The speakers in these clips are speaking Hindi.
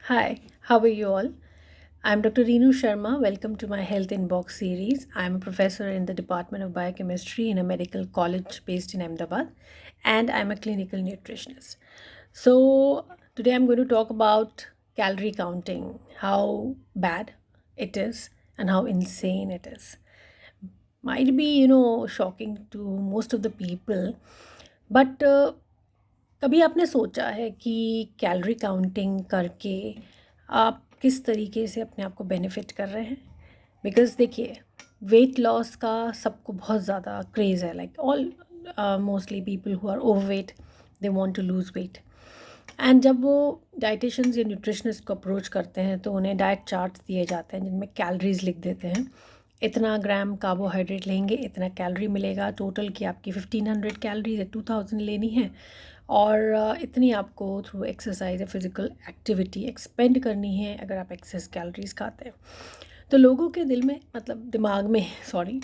Hi, how are you all? I'm Dr. Reenu Sharma. Welcome to my Health Inbox series. I'm a professor in the Department of Biochemistry in a medical college based in Ahmedabad, and I'm a clinical nutritionist. So, today I'm going to talk about calorie counting, how bad it is, and how insane it is. Might be, shocking to most of the people, but कभी आपने सोचा है कि कैलोरी काउंटिंग करके आप किस तरीके से अपने आप को बेनिफिट कर रहे हैं? बिकॉज़ देखिए, वेट लॉस का सबको बहुत ज़्यादा क्रेज़ है, like all mostly people who are overweight, they want to lose weight. And जब वो डाइटिशियंस या न्यूट्रिशनिस्ट को अप्रोच करते हैं तो उन्हें डाइट चार्ट्स दिए जाते हैं जिनमें कैलोरीज लिख देते हैं। इतना ग्राम कार्बोहाइड्रेट लेंगे, इतना कैलोरी मिलेगा, टोटल की आपकी 1500 कैलोरीज या 2000 लेनी है, और इतनी आपको थ्रू एक्सरसाइज या फिजिकल एक्टिविटी एक्सपेंड करनी है अगर आप एक्सेस कैलोरीज खाते हैं। तो लोगों के दिल में, मतलब दिमाग में सॉरी,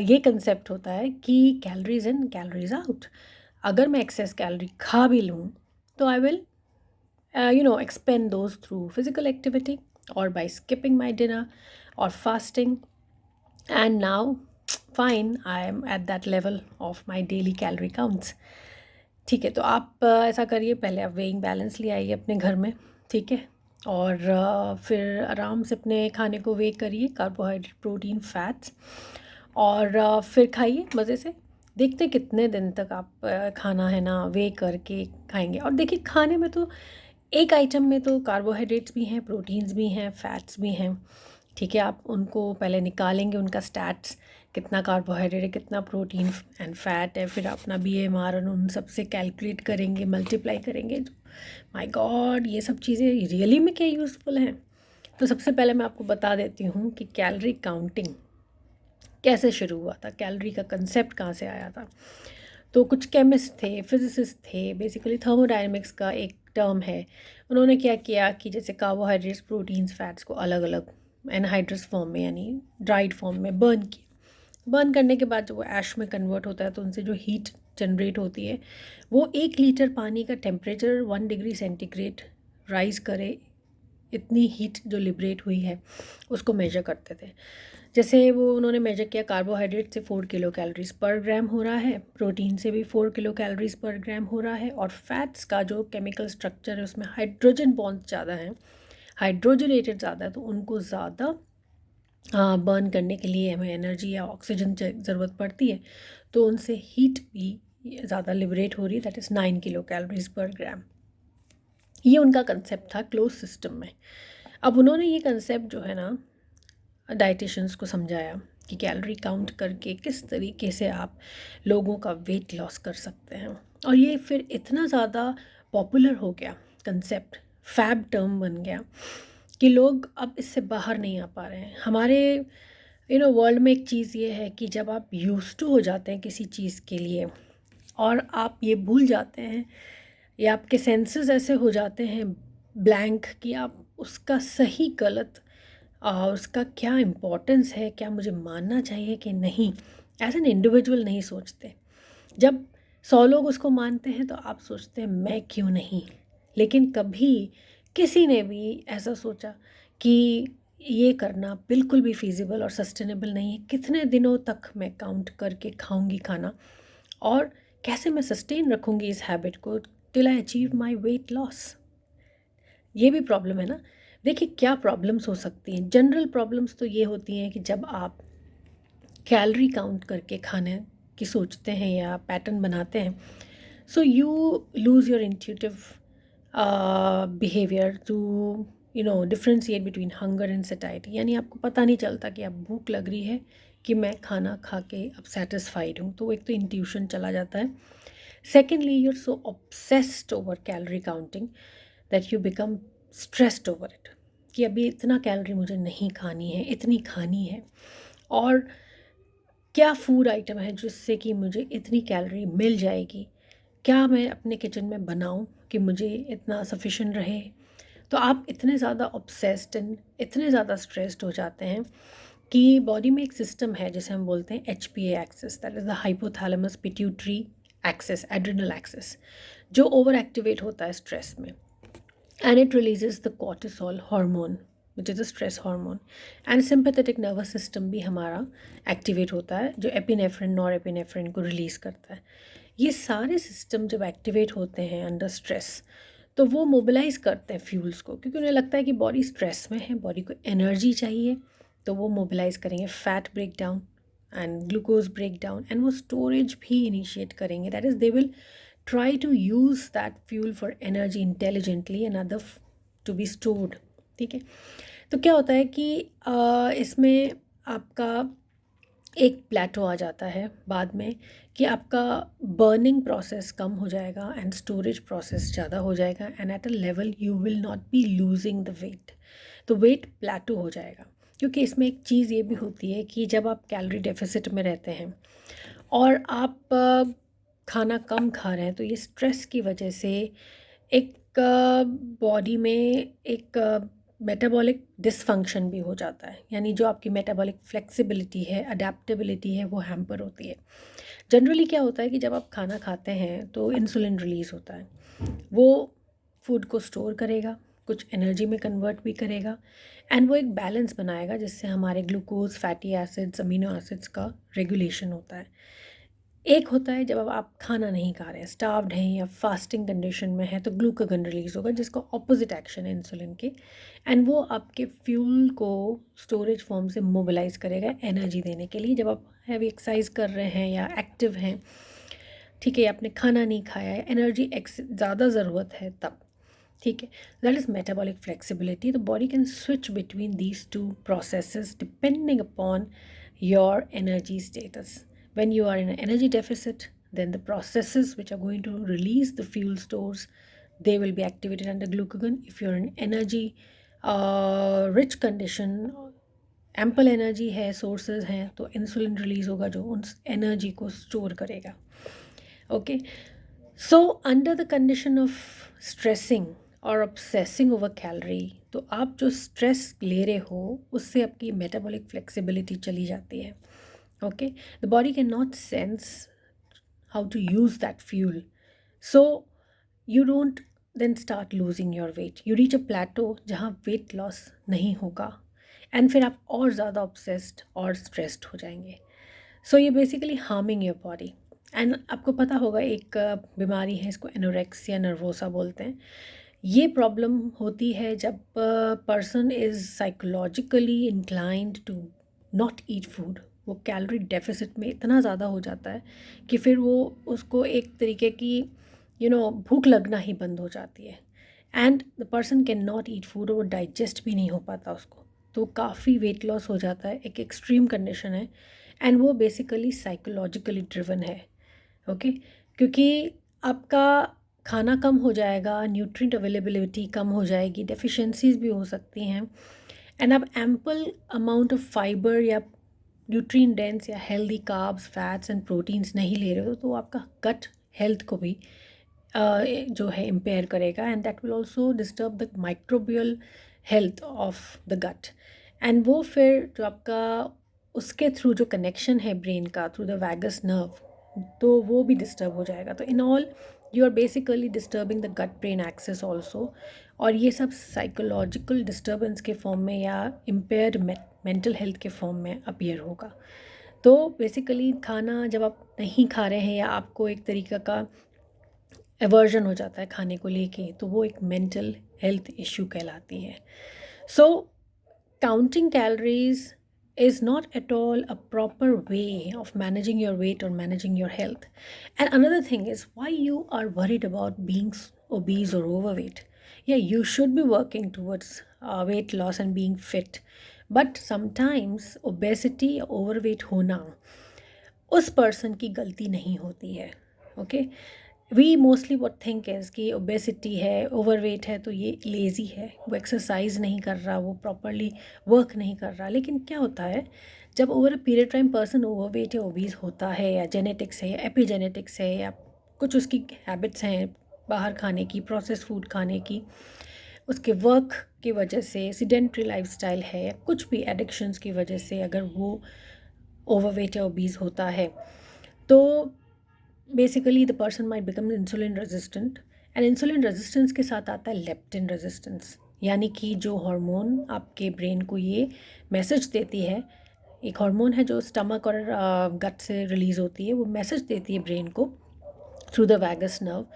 ये कंसेप्ट होता है कि कैलोरीज इन कैलोरीज आउट। अगर मैं एक्सेस कैलोरी खा भी लूँ तो I will expend those through physical activity or by skipping my dinner or fasting. And now, fine, I am at that level of my daily calorie counts. ठीक है, तो आप ऐसा करिए, पहले आप वेइंग बैलेंस ले आइए अपने घर में। ठीक है, और फिर आराम से अपने खाने को वेइ करिए, कार्बोहाइड्रेट, प्रोटीन, फैट्स, और फिर खाइए मज़े से। देखते कितने दिन तक आप खाना है ना वेइ करके खाएंगे। और देखिए, खाने में तो एक आइटम में तो कार्बोहाइड्रेट्स भी हैं, प्रोटीन्स भी हैं, फैट्स भी हैं। ठीक है, आप उनको पहले निकालेंगे, उनका स्टैट्स, कितना कार्बोहाइड्रेट है, कितना प्रोटीन एंड फैट है, फिर अपना BMR और उन सब से कैलकुलेट करेंगे, मल्टीप्लाई करेंगे। माय गॉड, ये सब चीज़ें रियली में क्या यूज़फुल हैं? तो सबसे पहले मैं आपको बता देती हूँ कि कैलोरी काउंटिंग कैसे शुरू हुआ था, कैलोरी का कंसेप्ट कहाँ से आया था। तो कुछ केमिस्ट थे, फिजिसिस्ट थे, बेसिकली थर्मोडायनेमिक्स का एक टर्म है। उन्होंने क्या किया कि जैसे कार्बोहाइड्रेट्स, प्रोटीन्स, फैट्स को अलग अलग एनहाइड्रस फॉर्म में यानी ड्राइड फॉर्म में बर्न किया। बर्न करने के बाद जब वो ऐश में कन्वर्ट होता है तो उनसे जो हीट जनरेट होती है वो 1 लीटर पानी का टेम्परेचर 1 डिग्री सेंटीग्रेड राइज करे, इतनी हीट जो लिबरेट हुई है उसको मेजर करते थे। जैसे वो उन्होंने मेजर किया, कार्बोहाइड्रेट से 4 किलो कैलोरीज पर ग्राम हो रहा है, प्रोटीन से भी 4 किलो कैलोरीज पर ग्राम हो रहा है, और फैट्स का जो केमिकल स्ट्रक्चर है उसमें हाइड्रोजन बॉन्ड्स ज़्यादा हैं, हाइड्रोजनेटेड ज़्यादा है, तो उनको ज़्यादा बर्न करने के लिए हमें एनर्जी या ऑक्सीजन ज़रूरत पड़ती है, तो उनसे हीट भी ज़्यादा लिबरेट हो रही है, दैट इज़ 9 किलो कैलोरीज पर ग्राम। ये उनका कंसेप्ट था क्लोज सिस्टम में। अब उन्होंने ये कंसेप्ट जो है ना डाइटिशियंस को समझाया कि कैलोरी काउंट करके किस तरीके से आप लोगों का वेट लॉस कर सकते हैं, और ये फिर इतना ज़्यादा पॉपुलर हो गया कंसेप्ट, फैब टर्म बन गया कि लोग अब इससे बाहर नहीं आ पा रहे हैं। हमारे वर्ल्ड में एक चीज़ ये है कि जब आप यूज्ड टू हो जाते हैं किसी चीज़ के लिए और आप ये भूल जाते हैं, या आपके सेंसेस ऐसे हो जाते हैं ब्लैंक कि आप उसका सही गलत, उसका क्या इम्पोर्टेंस है, क्या मुझे मानना चाहिए कि नहीं, एज एन इंडिविजुअल नहीं सोचते। जब 100 लोग उसको मानते हैं तो आप सोचते हैं मैं क्यों नहीं। लेकिन कभी किसी ने भी ऐसा सोचा कि ये करना बिल्कुल भी फिजिबल और सस्टेनेबल नहीं है, कितने दिनों तक मैं काउंट करके खाऊंगी खाना, और कैसे मैं सस्टेन रखूंगी इस हैबिट को till I achieve my weight loss. ये भी प्रॉब्लम है ना। देखिए, क्या प्रॉब्लम्स हो सकती हैं। जनरल प्रॉब्लम्स तो ये होती हैं कि जब आप कैलोरी काउंट करके खाने की सोचते हैं या पैटर्न बनाते हैं, so you lose your intuitive behaviour to differentiate between hunger and satiety. यानी आपको पता नहीं चलता कि अब भूख लग रही है कि मैं खाना खा के अब सेटिस्फाइड हूँ, तो एक तो इंट्यूशन चला जाता है। Secondly, you are so obsessed over calorie counting that you become stressed over it, कि अभी इतना कैलोरी मुझे नहीं खानी है, इतनी खानी है, और क्या फूड आइटम है जिससे कि मुझे इतनी कैलोरी मिल जाएगी, क्या मैं अपने किचन में बनाऊं कि मुझे इतना सफिशेंट रहे। तो आप इतने ज़्यादा ऑब्सेस्ड एंड इतने ज़्यादा स्ट्रेस्ड हो जाते हैं कि बॉडी में एक सिस्टम है जिसे हम बोलते हैं HPA axis, that is the hypothalamus pituitary axis, adrenal axis, जो ओवर एक्टिवेट होता है स्ट्रेस में। and it releases the cortisol hormone, which is a stress hormone. And sympathetic nervous system भी हमारा एक्टिवेट होता है, जो एपिनेफ्रिन नॉर एपिनेफ्रिन को रिलीज़ करता है. ये सारे सिस्टम जब एक्टिवेट होते हैं अंडर स्ट्रेस, तो वो मोबिलाइज करते हैं फ्यूल्स को, क्योंकि उन्हें लगता है कि बॉडी स्ट्रेस में है, बॉडी को एनर्जी चाहिए, तो वो मोबिलाइज करेंगे fat break down and glucose break down, and वो स्टोरेज भी इनिशिएट करेंगे. That is they will try to use that fuel for energy intelligently and other to be stored. ठीक है. तो क्या होता है कि इसमें आपका एक प्लेटो आ जाता है बाद में, कि आपका बर्निंग प्रोसेस कम हो जाएगा एंड स्टोरेज प्रोसेस ज़्यादा हो जाएगा, and at a level you will not be losing the weight. तो वेट प्लेटो हो जाएगा. क्योंकि इसमें एक चीज़ ये भी होती है कि जब आप कैलोरी डेफिसिट में रहते हैं और आप खाना कम खा रहे हैं, तो ये स्ट्रेस की वजह से एक बॉडी में एक मेटाबॉलिक डिसफंक्शन भी हो जाता है. यानी जो आपकी मेटाबॉलिक फ्लेक्सिबिलिटी है, अडेप्टेबिलिटी है, वो हैम्पर होती है. जनरली क्या होता है कि जब आप खाना खाते हैं तो इंसुलिन रिलीज़ होता है. वो फूड को स्टोर करेगा, कुछ एनर्जी में कन्वर्ट भी करेगा, एंड वो एक बैलेंस बनाएगा जिससे हमारे glucose, fatty acids, amino acids का रेगुलेशन होता है. एक होता है जब अब आप खाना नहीं खा रहे हैं, स्टार्व्ड हैं या फास्टिंग कंडीशन में है, तो ग्लूकागन रिलीज़ होगा जिसका ऑपोजिट एक्शन है इंसुलिन के, एंड वो आपके फ्यूल को स्टोरेज फॉर्म से मोबिलाइज करेगा एनर्जी देने के लिए. जब आप हैवी एक्सरसाइज कर रहे हैं या एक्टिव हैं, ठीक है, आपने खाना नहीं खाया है, एनर्जी ज़्यादा ज़रूरत है तब, ठीक है, that is metabolic flexibility. The body can switch between these two processes depending upon your energy status. When you are in an energy deficit, then the processes which are going to release the fuel stores, they will be activated under glucagon. If you're in energy rich condition, ample energy है, sources हैं, तो insulin release होगा जो उन energy को store करेगा. Okay, so under the condition of stressing or obsessing over calorie, तो आप जो stress ले रहे हो उससे आपकी metabolic flexibility चली जाती है. Okay, the body cannot sense how to use that fuel, so you don't then start losing your weight. You reach a plateau जहाँ weight loss नहीं होगा, and फिर आप और ज़्यादा obsessed और stressed हो जाएंगे. So ये basically harming your body. And आपको पता होगा एक बीमारी है, इसको एनोरेक्सिया नर्वोसा बोलते हैं. ये प्रॉब्लम होती है जब person is psychologically inclined to not eat food. वो कैलोरी डेफिसिट में इतना ज़्यादा हो जाता है कि फिर वो उसको एक तरीके की भूख लगना ही बंद हो जाती है, and the person can not eat food, और वो डाइजेस्ट भी नहीं हो पाता उसको. तो काफ़ी वेट लॉस हो जाता है, एक एक्सट्रीम कंडीशन है, एंड वो बेसिकली साइकोलॉजिकली ड्रिवन है. ओके, क्योंकि आपका खाना कम हो जाएगा, न्यूट्रिएंट अवेलेबिलिटी कम हो जाएगी, डेफिशिएंसीज भी हो सकती हैं, एंड आप एम्पल अमाउंट ऑफ फाइबर या न्यूट्रिएंट डेंस या healthy carbs, fats and proteins नहीं ले रहे हो, तो आपका गट हेल्थ को भी जो है इम्पेयर करेगा, and that will also disturb the microbial health of the gut. And वो फिर जो आपका उसके थ्रू जो कनेक्शन है ब्रेन का थ्रू द वैगस नर्व, तो वो भी डिस्टर्ब हो जाएगा. तो in all you are basically disturbing the gut brain axis also, और ये सब साइकोलॉजिकल डिस्टर्बेंस के फॉर्म में या इम्पेयर्ड मेंटल हेल्थ के फॉर्म में अपीयर होगा. तो बेसिकली खाना जब आप नहीं खा रहे हैं या आपको एक तरीक़ा का एवर्जन हो जाता है खाने को लेके, तो वो एक मेंटल हेल्थ इश्यू कहलाती है. So counting calories is not at all a proper way of managing your weight or managing your health. And another thing is why you are worried about being obese or overweight. Yeah, you should be working towards weight loss and being fit, but sometimes obesity, overweight होना उस पर्सन की गलती नहीं होती है. Okay, we mostly what think is कि ओबेसिटी है, ओवरवेट है, तो ये लेज़ी है, वो एक्सरसाइज नहीं कर रहा, वो प्रॉपरली वर्क नहीं कर रहा. लेकिन क्या होता है जब over a period time person overweight या ओबीज होता है, या जेनेटिक्स है या एपिजेनेटिक्स है या कुछ उसकी हैबिट्स हैं बाहर खाने की, प्रोसेस फूड खाने की, उसके वर्क की वजह से, सीडेंट्री लाइफस्टाइल है, या कुछ भी एडिक्शंस की वजह से अगर वो ओवरवेट या ओबीज होता है, तो basically the person might become insulin resistant, and insulin resistance के साथ आता है लेप्टिन रेजिस्टेंस, यानी कि जो हार्मोन आपके ब्रेन को ये मैसेज देती है, एक हार्मोन है जो स्टमक और गट से रिलीज़ होती है, वो मैसेज देती है ब्रेन को थ्रू द वैगस नर्व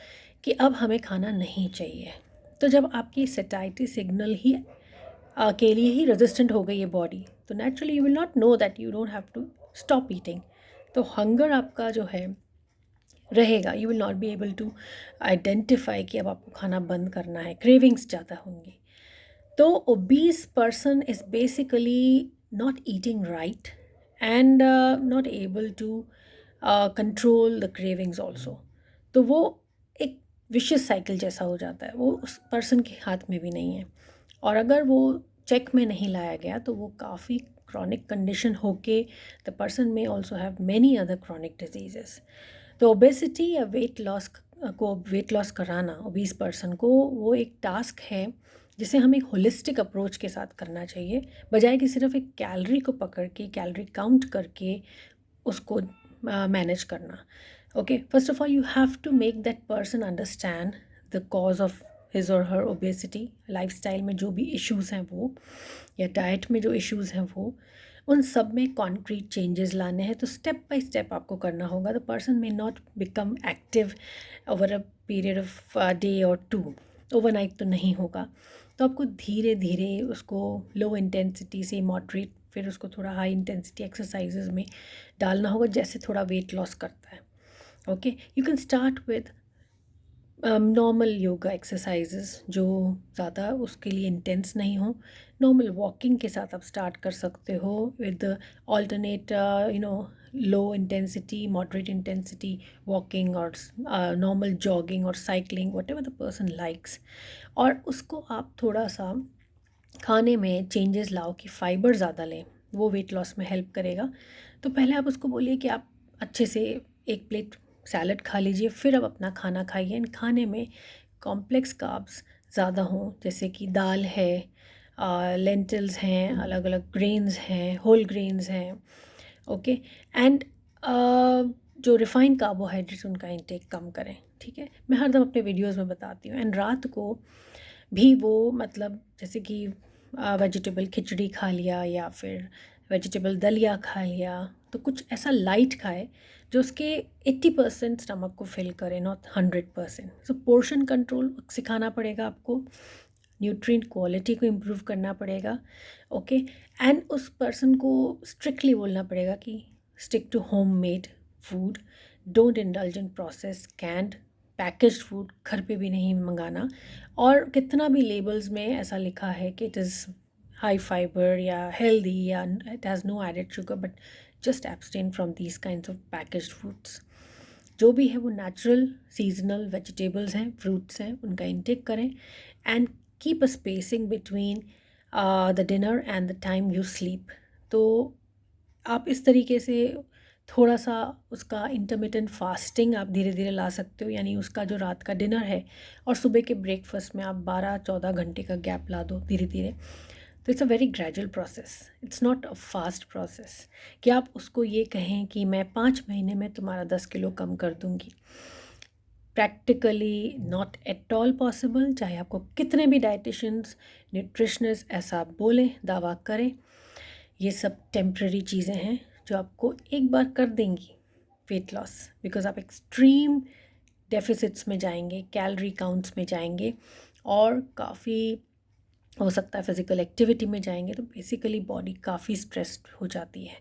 कि अब हमें खाना नहीं चाहिए। तो जब आपकी सेटाइटी सिग्नल ही के लिए ही रेजिस्टेंट हो गई है बॉडी, तो naturally you will not know that you don't have to stop eating. तो हंगर आपका जो है रहेगा, you will not be able to identify कि अब आपको खाना बंद करना है, क्रेविंग्स ज़्यादा होंगी। तो obese person is basically not eating right and not able to control the cravings also. तो वो एक विशियस साइकिल जैसा हो जाता है, वो उस पर्सन के हाथ में भी नहीं है। और अगर वो चेक में नहीं लाया गया तो वो काफ़ी क्रॉनिक कंडीशन होके द पर्सन में also have many other chronic diseases. तो ओबेसिटी या वेट लॉस कराना ओबीस पर्सन को वो एक टास्क है जिसे हमें एक होलिस्टिक अप्रोच के साथ करना चाहिए, बजाय कि सिर्फ एक कैलोरी को पकड़ के कैलोरी काउंट करके उसको मैनेज करना। Okay, first of all you have to make that person understand the cause of his और हर ओबेसिटी। लाइफस्टाइल में जो भी इश्यूज़ हैं वो, या डाइट में जो इश्यूज़ हैं वो, उन सब में कॉन्क्रीट चेंजेस लाने हैं। तो स्टेप बाय स्टेप आपको करना होगा। The person may not become active over a period of day और 2, ओवरनाइट तो नहीं होगा। तो आपको धीरे धीरे उसको लो इंटेंसिटी से मॉडरेट, फिर उसको थोड़ा हाई इंटेंसिटी एक्सरसाइजेज में डालना होगा, जैसे थोड़ा वेट लॉस करता है। Okay, you can start with normal yoga exercises जो ज़्यादा उसके लिए इंटेंस नहीं हो। नॉर्मल वॉकिंग के साथ आप स्टार्ट कर सकते हो with alternate low intensity, moderate intensity walking, और नॉर्मल जॉगिंग और cycling, what ever the person likes. और उसको आप थोड़ा सा खाने में चेंजेस लाओ कि फ़ाइबर ज़्यादा लें, वो वेट लॉस में हेल्प करेगा। तो पहले आप उसको बोलिए कि आप अच्छे से एक प्लेट सैलड खा लीजिए, फिर अब अपना खाना खाइए। एंड खाने में कॉम्प्लेक्स कार्ब्स ज़्यादा हों, जैसे कि दाल है, लेंटिल्स हैं, अलग अलग ग्रेन्स हैं, होल ग्रेन्स हैं। ओके, एंड जो रिफाइंड कार्बोहाइड्रेट्स उनका इंटेक कम करें। ठीक है, मैं हरदम अपने वीडियोज़ में बताती हूँ। एंड रात को भी वो मतलब जैसे कि वेजिटेबल खिचड़ी खा लिया या फिर वेजिटेबल दलिया खा लिया, तो कुछ ऐसा लाइट खाए जो उसके 80% स्टमक को फिल करे, नॉट 100%। सो पोर्शन कंट्रोल सिखाना पड़ेगा आपको, न्यूट्रिएंट क्वालिटी को इम्प्रूव करना पड़ेगा। ओके, एंड उस पर्सन को स्ट्रिक्टली बोलना पड़ेगा कि stick to home made food, don't indulge in process canned packaged food, घर पे भी नहीं मंगाना। और कितना भी लेबल्स में ऐसा लिखा है कि इट इज़ हाई फाइबर या हेल्दी या it has no added sugar, but just abstain from these kinds of packaged foods. जो भी है वो नेचुरल सीजनल वेजिटेबल्स हैं, फ्रूट्स हैं, उनका इंटेक करें। And keep a spacing between the dinner and the time you sleep. तो आप इस तरीके से थोड़ा सा उसका इंटरमिटेंट फास्टिंग आप धीरे धीरे ला सकते हो, यानी उसका जो रात का डिनर है और सुबह के ब्रेकफास्ट में आप 12-14 घंटे का गैप ला दो धीरे धीरे। तो it's a very gradual process, it's not a fast process कि आप उसको ये कहें कि मैं 5 महीने में तुम्हारा 10 किलो कम कर दूँगी। Practically not at all possible, चाहे आपको कितने भी डाइटिशियंस न्यूट्रिशनिस्ट ऐसा बोलें, दावा करें। ये सब टेम्प्रेरी चीज़ें हैं जो आपको एक बार कर देंगी वेट लॉस, बिकॉज आप एक्सट्रीम डेफिसिट्स में जाएंगे, कैलोरी काउंट्स में जाएंगे, और काफ़ी हो सकता है फिज़िकल एक्टिविटी में जाएंगे, तो बेसिकली बॉडी काफ़ी स्ट्रेस्ड हो जाती है।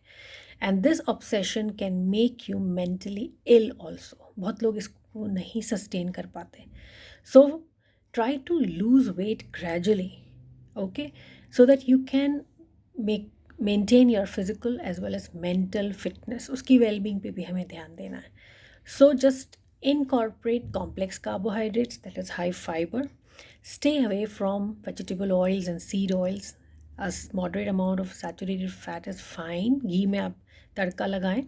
And this obsession can make you mentally ill also. बहुत लोग इसको नहीं सस्टेन कर पाते। So try to lose weight gradually, okay, so that you can maintain your physical as well as mental fitness. उसकी वेलबींग पे भी हमें ध्यान देना है। So just incorporate complex carbohydrates, that is high fiber. Stay away from vegetable oils and seed oils. A moderate amount of saturated fat is fine. घी में आप तड़का लगाएं,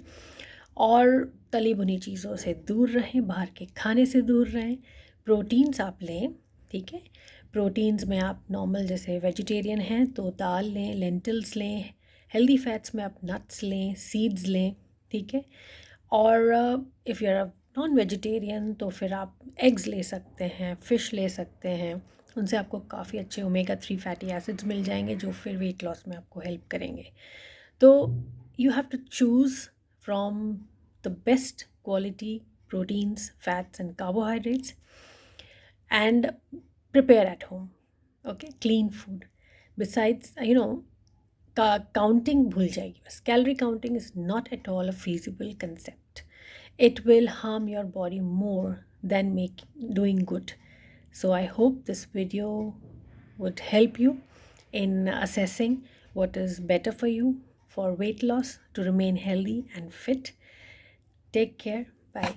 और तली भुनी चीज़ों से दूर रहें, बाहर के खाने से दूर रहें। प्रोटीन्स आप लें, ठीक है। प्रोटीन्स में आप नॉर्मल जैसे वेजिटेरियन हैं तो दाल लें, लेंटिल्स लें। हेल्दी फैट्स में आप नट्स लें, सीड्स लें, ठीक है। और if you are non vegetarian तो फिर आप एग्स ले सकते हैं, फ़िश ले सकते हैं। उनसे आपको काफ़ी अच्छे ओमेगा 3 फैटी एसिड्स मिल जाएंगे जो फिर वेट लॉस में आपको हेल्प करेंगे। तो you have to choose from the best quality proteins, fats and carbohydrates and prepare at home. Okay, clean food. Besides, counting bhul jayegi bas. Calorie counting is not at all a feasible concept. It will harm your body more than doing good. So I hope this video would help you in assessing what is better for you for weight loss to remain healthy and fit. Take care. Bye.